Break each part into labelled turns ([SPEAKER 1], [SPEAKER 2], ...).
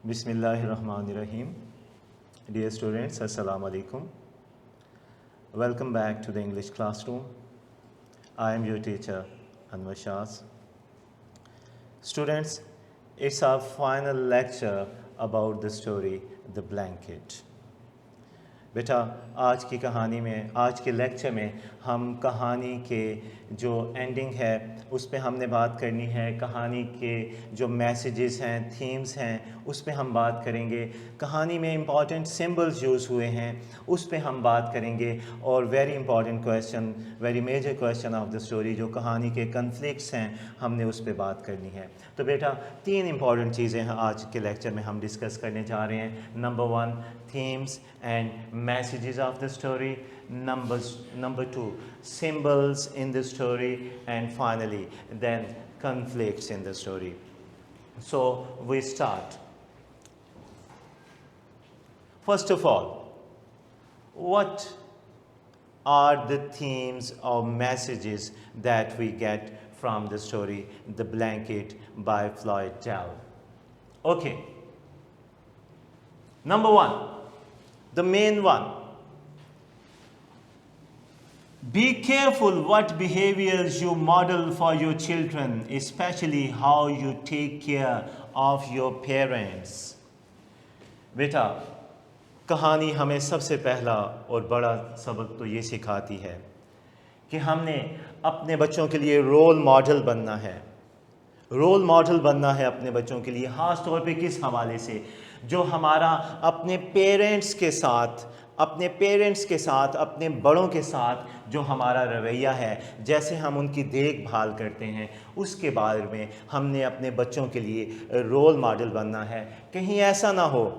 [SPEAKER 1] Bismillahirrahmanirrahim. Dear students, Assalamu alaikum. Welcome back to the English classroom. I am your teacher, Anwar Shaz. Students, it's our final lecture about the story, The Blanket. بیٹا آج کی کہانی میں آج کے lecture میں ہم کہانی کے جو اینڈنگ ہے اس پہ ہم نے بات کرنی ہے. کہانی کے جو میسیجز ہیں، تھیمز ہیں، اس پہ ہم بات کریں گے. کہانی میں امپورٹنٹ سمبلز یوز ہوئے ہیں اس پہ ہم بات کریں گے. اور very important question, very major question of the story, جو کہانی کے کنفلکٹس ہیں، ہم نے اس پہ بات کرنی ہے. تو بیٹا 3 امپورٹنٹ چیزیں ہیں آج کے لیکچر میں ہم ڈسکس کرنے جا رہے ہیں. Number 1 themes and messages of the story, number 2 symbols in the story, and finally then conflicts in the story. So we start. First of all, what are the themes or messages that we get from the story The Blanket by Floyd Dell? Okay, number 1, the main one: be careful what behaviors you model for your children, especially how you take care of your parents. بیٹا کہانی ہمیں سب سے پہلا اور بڑا سبق تو یہ سکھاتی ہے کہ ہم نے اپنے بچوں کے لیے رول ماڈل بننا ہے. رول ماڈل بننا ہے اپنے بچوں کے لیے، خاص طور پہ کس حوالے سے؟ جو ہمارا اپنے پیرنٹس کے ساتھ، اپنے بڑوں کے ساتھ جو ہمارا رویہ ہے، جیسے ہم ان کی دیکھ بھال کرتے ہیں، اس کے بارے میں ہم نے اپنے بچوں کے لیے رول ماڈل بننا ہے. کہیں ایسا نہ ہو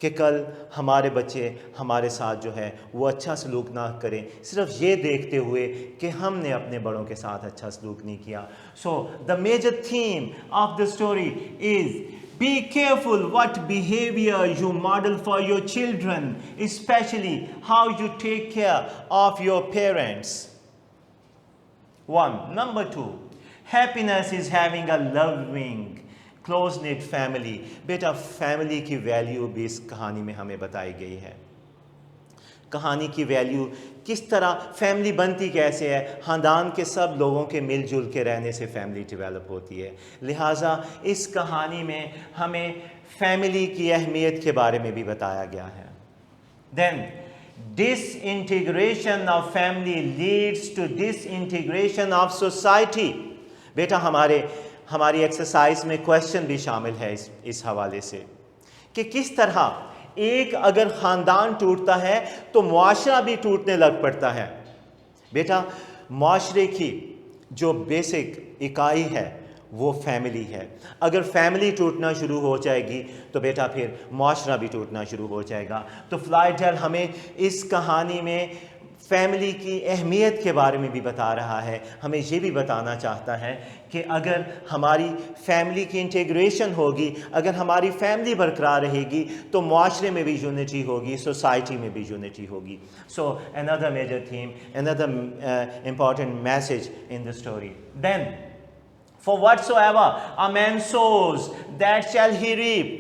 [SPEAKER 1] کہ کل ہمارے بچے ہمارے ساتھ جو ہے وہ اچھا سلوک نہ کریں صرف یہ دیکھتے ہوئے کہ ہم نے اپنے بڑوں کے ساتھ اچھا سلوک نہیں کیا. So the major theme of the story is be careful what behavior you model for your children, especially how you take care of your parents. 1. Number 2, happiness is having a loving close-knit family. Beta family کی value بھی اس کہانی میں ہمیں بتائی گئی ہے. کہانی کی ویلیو کس طرح، فیملی بنتی کیسے ہے؟ خاندان کے سب لوگوں کے مل جل کے رہنے سے فیملی ڈیولپ ہوتی ہے. لہٰذا اس کہانی میں ہمیں فیملی کی اہمیت کے بارے میں بھی بتایا گیا ہے. دین disintegration of family leads to disintegration of society. بیٹا ہماری ایکسرسائز میں کویشچن بھی شامل ہے اس حوالے سے کہ کس طرح ایک اگر خاندان ٹوٹتا ہے تو معاشرہ بھی ٹوٹنے لگ پڑتا ہے. بیٹا معاشرے کی جو بیسک اکائی ہے وہ فیملی ہے. اگر فیملی ٹوٹنا شروع ہو جائے گی تو بیٹا پھر معاشرہ بھی ٹوٹنا شروع ہو جائے گا. تو فلائڈ ڈیل ہمیں اس کہانی میں فیملی کی اہمیت کے بارے میں بھی بتا رہا ہے. ہمیں یہ بھی بتانا چاہتا ہے کہ اگر ہماری فیملی کی انٹیگریشن ہوگی، اگر ہماری فیملی برقرار رہے گی تو معاشرے میں بھی یونٹی ہوگی، سوسائٹی میں بھی یونٹی ہوگی. سو another major theme, another important message in the story. Then, for whatsoever a man sows, that shall he reap.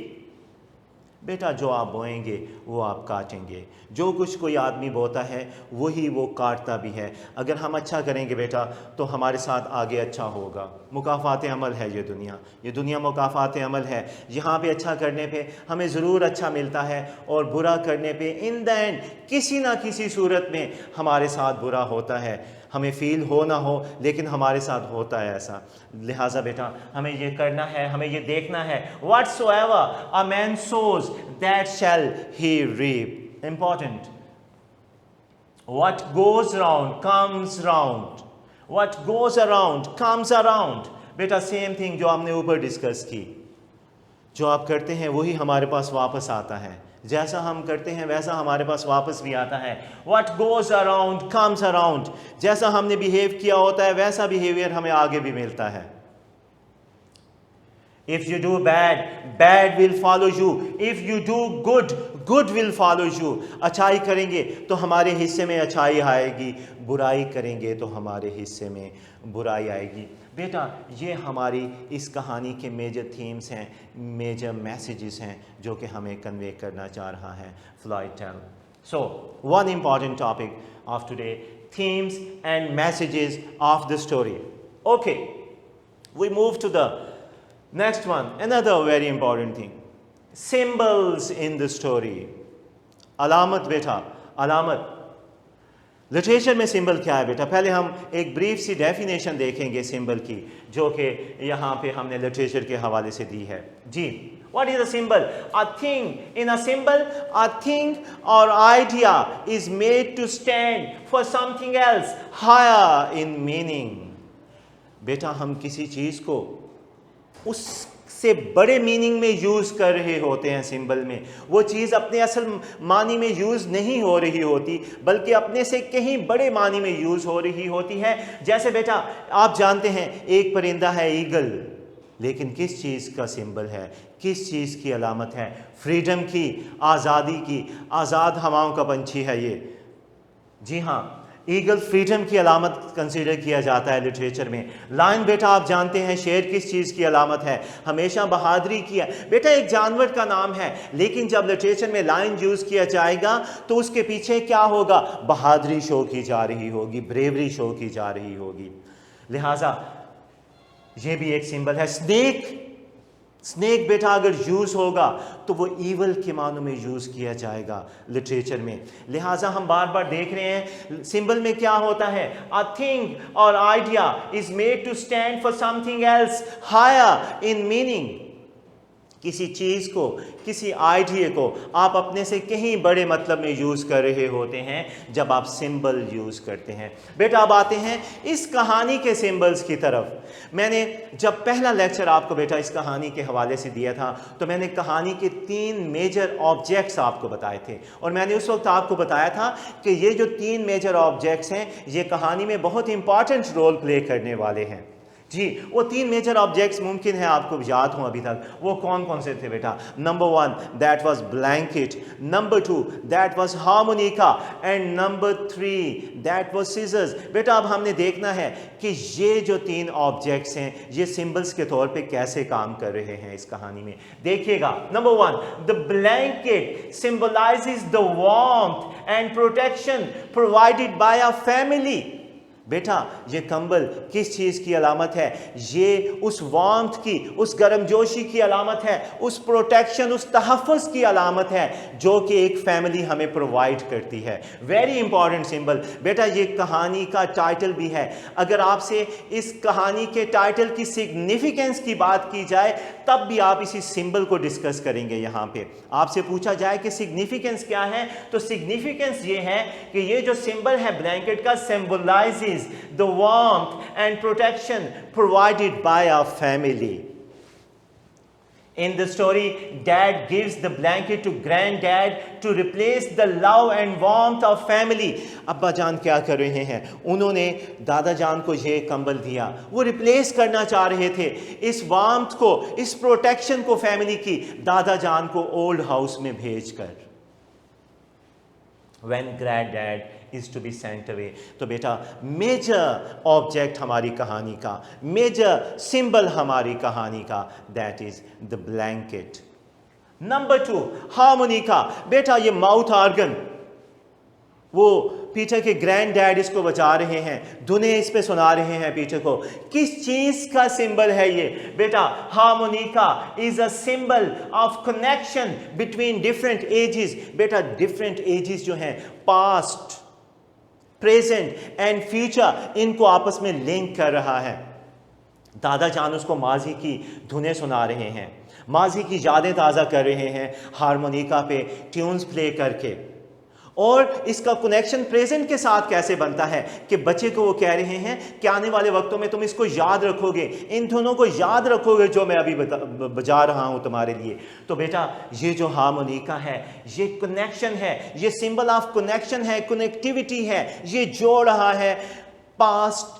[SPEAKER 1] بیٹا جو آپ بوئیں گے وہ آپ کاٹیں گے. جو کچھ کوئی آدمی بوتا ہے وہی وہ کاٹتا بھی ہے. اگر ہم اچھا کریں گے بیٹا تو ہمارے ساتھ آگے اچھا ہوگا. مکافات عمل ہے یہ دنیا مکافات عمل ہے. یہاں پہ اچھا کرنے پہ ہمیں ضرور اچھا ملتا ہے، اور برا کرنے پہ ان دا اینڈ کسی نہ کسی صورت میں ہمارے ساتھ برا ہوتا ہے. ہمیں فیل ہو نہ ہو لیکن ہمارے ساتھ ہوتا ہے ایسا. لہٰذا بیٹا ہمیں یہ کرنا ہے، ہمیں یہ دیکھنا ہے whatsoever a man sows that shall he reap. Important. What goes round comes round. What goes around comes around. Beta same thing جو ہم نے اوپر ڈسکس کی، جو آپ کرتے ہیں وہی ہمارے پاس واپس آتا ہے. جیسا ہم کرتے ہیں ویسا ہمارے پاس واپس بھی آتا ہے. What goes around comes around. جیسا ہم نے بیہیو کیا ہوتا ہے ویسا بیہیویئر ہمیں آگے بھی ملتا ہے. If you do bad, bad will follow you. If you do good, good will follow you. اچھائی کریں گے تو ہمارے حصے میں اچھائی آئے گی، برائی کریں گے تو ہمارے حصے میں برائی آئے گی۔ بیٹا یہ ہماری اس کہانی کے میجر تھیمز ہیں، میجر میسیجز ہیں جو کہ ہمیں کنوے کرنا چاہ رہا ہے flight tell. So one important topic of today, themes and messages of the story. Okay, we move to the next one, another very important thing, symbols in the story. علامت بیٹا، علامت لٹریچر میں سمبل کیا ہے بیٹا؟ پہلے ہم ایک brief سی definition دیکھیں گے سمبل کی، جو کہ یہاں پہ ہم نے لٹریچر کے حوالے سے دی ہے۔ جی، what is a symbol? A thing. In a symbol, a thing or idea is made to stand for something else higher in meaning. بیٹا ہم کسی چیز کو اس سے بڑے میننگ میں یوز کر رہے ہوتے ہیں سمبل میں، وہ چیز اپنے اصل معنی میں یوز نہیں ہو رہی ہوتی بلکہ اپنے سے کہیں بڑے معنی میں یوز ہو رہی ہوتی ہے۔ جیسے بیٹا آپ جانتے ہیں ایک پرندہ ہے ایگل، لیکن کس چیز کا سمبل ہے، کس چیز کی علامت ہے؟ فریڈم کی، آزادی کی، آزاد ہواؤں کا پنچھی ہے یہ۔ جی ہاں، ایگل فریڈم کی علامت کنسیڈر کیا جاتا ہے لٹریچر میں۔ لائن بیٹا آپ جانتے ہیں شیر کس چیز کی علامت ہے؟ ہمیشہ بہادری کی ہے۔ بیٹا ایک جانور کا نام ہے، لیکن جب لٹریچر میں لائن یوز کیا جائے گا تو اس کے پیچھے کیا ہوگا؟ بہادری شو کی جا رہی ہوگی، بریوری شو کی جا رہی ہوگی۔ لہٰذا یہ بھی ایک سمبل ہے۔ سنیک، سنیک بیٹا اگر یوز ہوگا تو وہ ایول کے معنوں میں یوز کیا جائے گا لٹریچر میں۔ لہٰذا ہم بار بار دیکھ رہے ہیں سمبل میں کیا ہوتا ہے؟ A thing or idea is made to stand for something else higher in meaning. کسی چیز کو، کسی آئیڈیا کو آپ اپنے سے کہیں بڑے مطلب میں یوز کر رہے ہوتے ہیں جب آپ سمبل یوز کرتے ہیں۔ بیٹا اب آتے ہیں اس کہانی کے سمبلز کی طرف۔ میں نے جب پہلا لیکچر آپ کو بیٹا اس کہانی کے حوالے سے دیا تھا تو میں نے کہانی کے 3 میجر آبجیکٹس آپ کو بتائے تھے، اور میں نے اس وقت آپ کو بتایا تھا کہ یہ جو 3 میجر آبجیکٹس ہیں یہ کہانی میں بہت امپارٹنٹ رول پلے کرنے والے ہیں۔ جی، وہ 3 میجر آبجیکٹس ممکن ہے آپ کو یاد ہوں ابھی تک۔ وہ کون کون سے تھے بیٹا؟ Number 1 that was blanket, number 2 that was harmonica, and number 3 that was scissors. بیٹا اب ہم نے دیکھنا ہے کہ یہ جو 3 آبجیکٹس ہیں یہ سمبلز کے طور پہ کیسے کام کر رہے ہیں اس کہانی میں۔ دیکھیے گا، number 1 the blanket symbolizes the warmth and protection provided by a family. بیٹا یہ کمبل کس چیز کی علامت ہے؟ یہ اس وارمتھ کی، اس گرم جوشی کی علامت ہے، اس پروٹیکشن، اس تحفظ کی علامت ہے جو کہ ایک فیملی ہمیں پرووائڈ کرتی ہے۔ Very important symbol. بیٹا یہ کہانی کا ٹائٹل بھی ہے۔ اگر آپ سے اس کہانی کے ٹائٹل کی سگنیفیکنس کی بات کی جائے تب بھی آپ اسی سمبل کو ڈسکس کریں گے۔ یہاں پہ آپ سے پوچھا جائے کہ سگنیفیکنس کیا ہے تو سگنیفیکنس یہ ہے کہ یہ جو سمبل ہے بلینکٹ کا symbolises the warmth and protection provided by our family. In the story, dad gives the blanket to granddad to replace the love and warmth of family. ابا جان کیا کر رہے ہیں؟ انہوں نے دادا جان کو یہ کمبل دیا، وہ ریپلیس کرنا چاہ رہے تھے اس وارمتھ کو، اس پروٹیکشن کو فیملی کی، دادا جان کو اولڈ ہاؤس میں بھیج کر۔ when granddad is to be sent away. تو بیٹا میجر آبجیکٹ ہماری کہانی کا، میجر سمبل ہماری کہانی کا، that is the blanket. Number 2 harmonica. بیٹا یہ ماؤتھ آرگن، وہ پیٹر کے گرینڈ ڈیڈ اس کو بچا رہے ہیں، دھنیں اس پہ سنا رہے ہیں پیٹر کو۔ کس چیز کا سمبل ہے یہ؟ بیٹا harmonica is a symbol of connection between different ages. بیٹا ڈفرینٹ ایجز جو ہیں، پاسٹ، پریزنٹ اینڈ فیوچر، ان کو آپس میں لنک کر رہا ہے۔ دادا جان اس کو ماضی کی دھنیں سنا رہے ہیں، ماضی کی یادیں تازہ کر رہے ہیں ہارمونیکا پہ ٹیونز پلے کر کے۔ اور اس کا کنیکشن پریزنٹ کے ساتھ کیسے بنتا ہے کہ بچے کو وہ کہہ رہے ہیں کہ آنے والے وقتوں میں تم اس کو یاد رکھو گے، ان دھنوں کو یاد رکھو گے جو میں ابھی بجا رہا ہوں تمہارے لیے۔ تو بیٹا یہ جو ہارمونیکا ہے یہ کنیکشن ہے، یہ سمبل آف کنیکشن ہے، کنیکٹیوٹی ہے، یہ جوڑ رہا ہے past,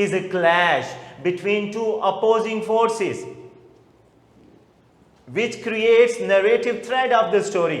[SPEAKER 1] is a clash between 2 opposing forces which creates narrative thread of the story.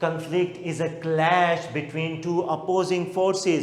[SPEAKER 1] conflict is a clash between 2 opposing forces.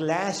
[SPEAKER 1] clash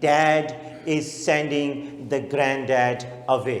[SPEAKER 1] dad is sending the granddad away.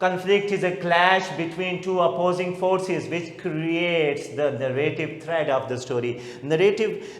[SPEAKER 1] Conflict is a clash between 2 opposing forces which creates the narrative thread of the story. Narrative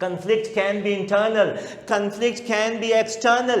[SPEAKER 1] Conflict can be internal, conflict can be external.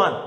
[SPEAKER 1] 1,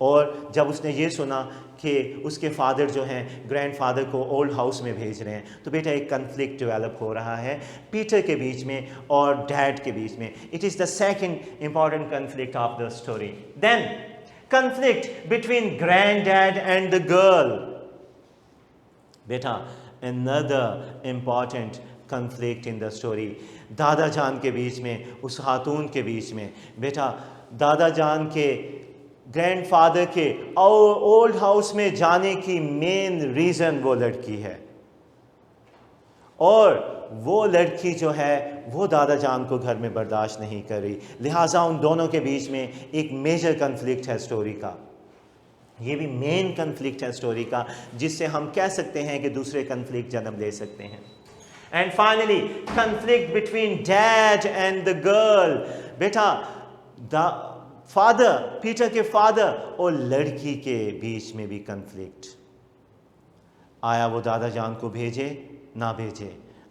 [SPEAKER 1] اور جب اس نے یہ سنا کہ اس کے father جو ہیں grand father کو اولڈ ہاؤس میں بھیج رہے ہیں تو بیٹا ایک کنفلکٹ ڈیولپ ہو رہا ہے پیٹر کے بیچ میں اور ڈیڈ کے بیچ میں. It is the second important conflict of the story. Then conflict between grand dad and the girl. بیٹا another important conflict in the story. دادا جان کے بیچ میں, اس خاتون کے بیچ میں. بیٹا دادا جان کے گرینڈ فادر کے اولڈ ہاؤس میں جانے کی مین ریزن وہ لڑکی ہے, اور وہ لڑکی جو ہے وہ دادا جان کو گھر میں برداشت نہیں کر رہی. لہٰذا ان دونوں کے بیچ میں ایک میجر کنفلکٹ ہے اسٹوری کا. یہ بھی مین کنفلکٹ ہے اسٹوری کا, جس سے ہم کہہ سکتے ہیں کہ دوسرے کنفلکٹ جنم لے سکتے ہیں. And finally conflict between dad and the girl. بیٹا فادر, پیٹر کے فادر اور لڑکی کے بیچ میں بھی کنفلکٹ. آیا وہ دادا جان کو بھیجے نہ بھیجے,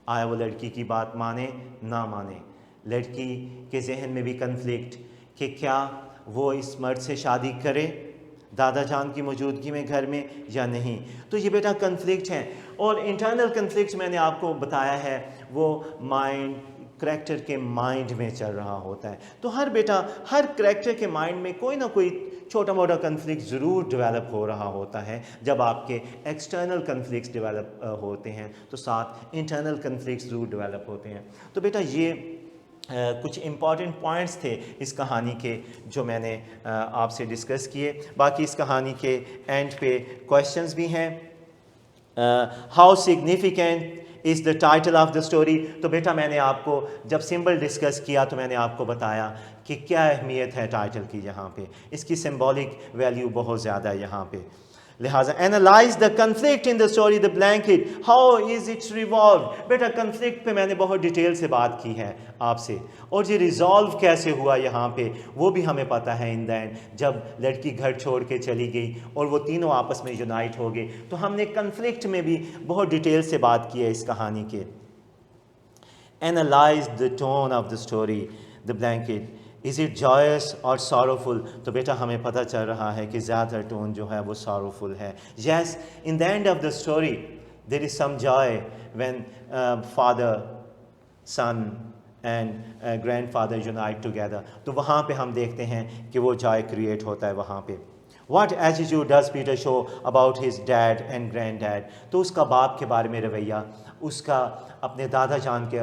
[SPEAKER 1] آیا وہ لڑکی کی بات مانے نہ مانے. لڑکی کے ذہن میں بھی کنفلکٹ کہ کیا وہ اس مرد سے شادی کرے دادا جان کی موجودگی میں گھر میں یا نہیں. تو یہ بیٹا کنفلکٹ ہیں. اور انٹرنل کنفلکٹ میں نے آپ کو بتایا ہے وہ مائنڈ, کریکٹر کے مائنڈ میں چل رہا ہوتا ہے. تو ہر کریکٹر کے مائنڈ میں کوئی نہ کوئی چھوٹا موٹا کنفلکٹ ضرور ڈیولپ ہو رہا ہوتا ہے. جب آپ کے ایکسٹرنل کنفلکٹس ڈیولپ ہوتے ہیں تو ساتھ انٹرنل کنفلکٹس ضرور ڈیولپ ہوتے ہیں. تو بیٹا یہ کچھ امپورٹنٹ پوائنٹس تھے اس کہانی کے جو میں نے آپ سے ڈسکس کیے. باقی اس کہانی کے اینڈ پہ کویشچنز بھی ہیں. How significant is the title of the story. تو بیٹا میں نے آپ کو جب سمبل ڈسکس کیا تو میں نے آپ کو بتایا کہ کیا اہمیت ہے ٹائٹل کی. یہاں پہ اس کی سمبولک ویلیو بہت زیادہ ہے یہاں پہ. لہٰذا analyse the conflict in the story the blanket how is it resolved. بیٹا کنفلکٹ پہ میں نے بہت ڈیٹیل سے بات کی ہے آپ سے, اور یہ ریزالو کیسے ہوا یہاں پہ وہ بھی ہمیں پتہ ہے. ان دا اینڈ جب لڑکی گھر چھوڑ کے چلی گئی اور وہ تینوں آپس میں یونائٹ ہو گئے, تو ہم نے کنفلکٹ میں بھی بہت ڈیٹیل سے بات کی ہے اس کہانی کے. Analyse the tone of the story the blanket. Is it joyous اور ساروفل. تو بیٹا ہمیں پتہ چل رہا ہے کہ زیادہ ٹون جو ہے وہ ساروفل ہے. Yes, in the end of the story there is some joy when father, son and grandfather unite together. تو وہاں پہ ہم دیکھتے ہیں کہ وہ جوائے کریٹ ہوتا ہے وہاں پہ. What attitude does Peter show about his dad and grand dad. تو اس کا باپ کے بارے میں رویہ, اس کا اپنے دادا جان کے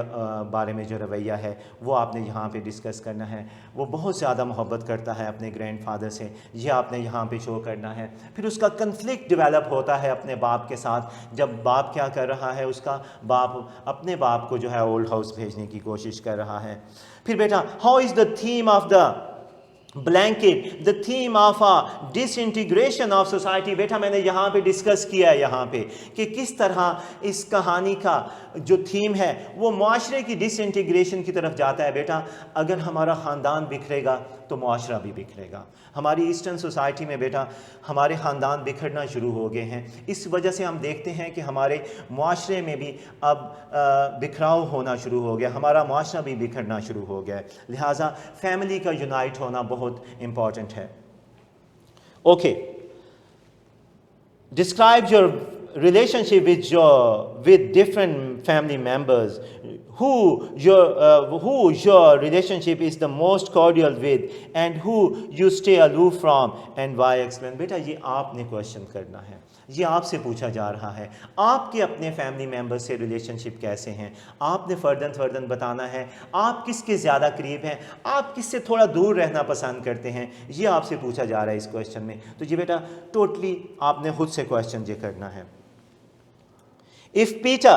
[SPEAKER 1] بارے میں جو رویہ ہے وہ آپ نے یہاں پہ ڈسکس کرنا ہے. وہ بہت زیادہ محبت کرتا ہے اپنے گرینڈ فادر سے, یہ آپ نے یہاں پہ شو کرنا ہے. پھر اس کا کنفلکٹ ڈیولپ ہوتا ہے اپنے باپ کے ساتھ, جب باپ کیا کر رہا ہے, اس کا باپ اپنے باپ کو جو ہے اولڈ ہاؤس بھیجنے کی کوشش کر رہا ہے. پھر بیٹا how is the theme of the blanket the theme of disintegration of society. بیٹا میں نے یہاں پہ ڈسکس کیا ہے یہاں پہ کہ کس طرح اس کہانی کا جو تھیم ہے وہ معاشرے کی ڈس انٹیگریشن کی طرف جاتا ہے. بیٹا اگر ہمارا خاندان بکھرے گا تو معاشرہ بھی بکھرے گا. ہماری ایسٹرن سوسائٹی میں بیٹا ہمارے خاندان بکھرنا شروع ہو گئے ہیں. اس وجہ سے ہم دیکھتے ہیں کہ ہمارے معاشرے میں بھی اب بکھراؤ ہونا شروع ہو گیا, ہمارا معاشرہ بھی بکھرنا شروع ہو گیا. لہٰذا فیملی کا یونائٹ ہونا بہت امپورٹنٹ ہے. Okay, describe your relationship with different family members, who your relationship is the most cordial with and who you stay aloof from and why. explain. بیٹا یہ آپ نے کوشچن کرنا ہے, یہ آپ سے پوچھا جا رہا ہے. آپ کے اپنے فیملی ممبر سے ریلیشن شپ کیسے ہیں, آپ نے فردن بتانا ہے. آپ کس کے زیادہ قریب ہیں, آپ کس سے تھوڑا دور رہنا پسند کرتے ہیں, یہ آپ سے پوچھا جا رہا ہے اس کوشچن میں. تو یہ بیٹا ٹوٹلی آپ نے خود سے کوشچن یہ کرنا ہے. If Peter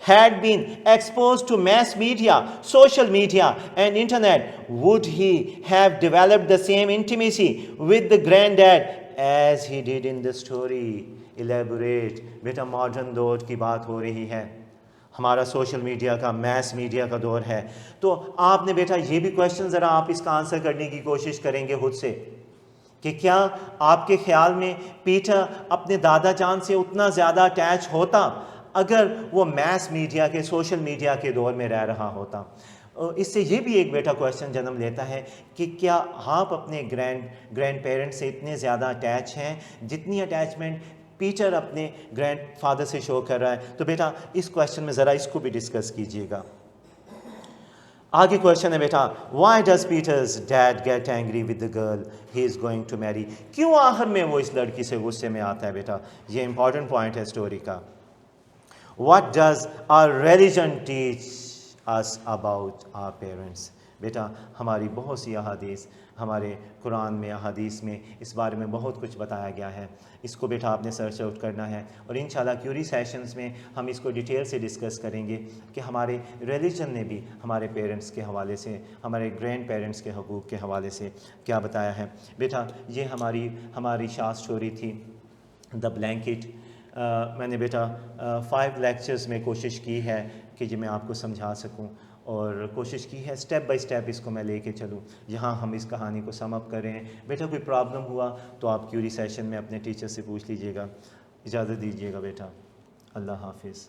[SPEAKER 1] had been exposed to mass media, social media and internet, would he have developed the same intimacy with the granddad as he did in the story? Elaborate. Beta modern دور کی بات ہو رہی ہے, ہمارا social media کا, mass media کا دور ہے. تو آپ نے بیٹا یہ بھی کوشچن ذرا آپ اس کا آنسر کرنے کی کوشش کریں گے خود سے کہ کیا آپ کے خیال میں پیٹر اپنے دادا جان سے اتنا زیادہ اٹیچ ہوتا اگر وہ میس میڈیا کے, سوشل میڈیا کے دور میں رہ رہا ہوتا. اس سے یہ بھی ایک بیٹا کویشچن جنم لیتا ہے کہ کیا آپ اپنے گرینڈ پیرنٹ سے اتنے زیادہ اٹیچ ہیں جتنی اٹیچمنٹ پیٹر اپنے گرینڈ فادر سے شو کر رہا ہے؟ تو بیٹا اس کویشچن میں ذرا اس کو بھی ڈسکس کیجئے گا۔ آگے کویشچن ہے بیٹا، why does Peter's dad get angry with the girl he is going to marry? کیوں آخر میں وہ اس لڑکی سے غصے میں آتا ہے بیٹا؟ یہ امپورٹنٹ پوائنٹ ہے اسٹوری کا۔ What does are religion teach us about our parents؟ بیٹا ہماری بہت سی احادیث، ہمارے قرآن میں احادیث میں اس بارے میں بہت کچھ بتایا گیا ہے۔ اس کو بیٹا آپ نے سرچ آؤٹ کرنا ہے، اور انشاءاللہ کیوری سیشنز میں ہم اس کو ڈیٹیل سے ڈسکس کریں گے کہ ہمارے ریلیجن نے بھی ہمارے پیرنٹس کے حوالے سے، ہمارے گرینڈ پیرنٹس کے حقوق کے حوالے سے کیا بتایا ہے۔ بیٹا یہ ہماری شارٹ اسٹوری تھی دا بلینکٹ۔ میں نے بیٹا 5 لیکچرز میں کوشش کی ہے کہ یہ میں آپ کو سمجھا سکوں، اور کوشش کی ہے اسٹیپ بائی اسٹیپ اس کو میں لے کے چلوں۔ یہاں ہم اس کہانی کو سم اپ کر رہے ہیں۔ بیٹا کوئی پرابلم ہوا تو آپ کیوری سیشن میں اپنے ٹیچر سے پوچھ لیجئے گا۔ اجازت دیجئے گا بیٹا، اللہ حافظ۔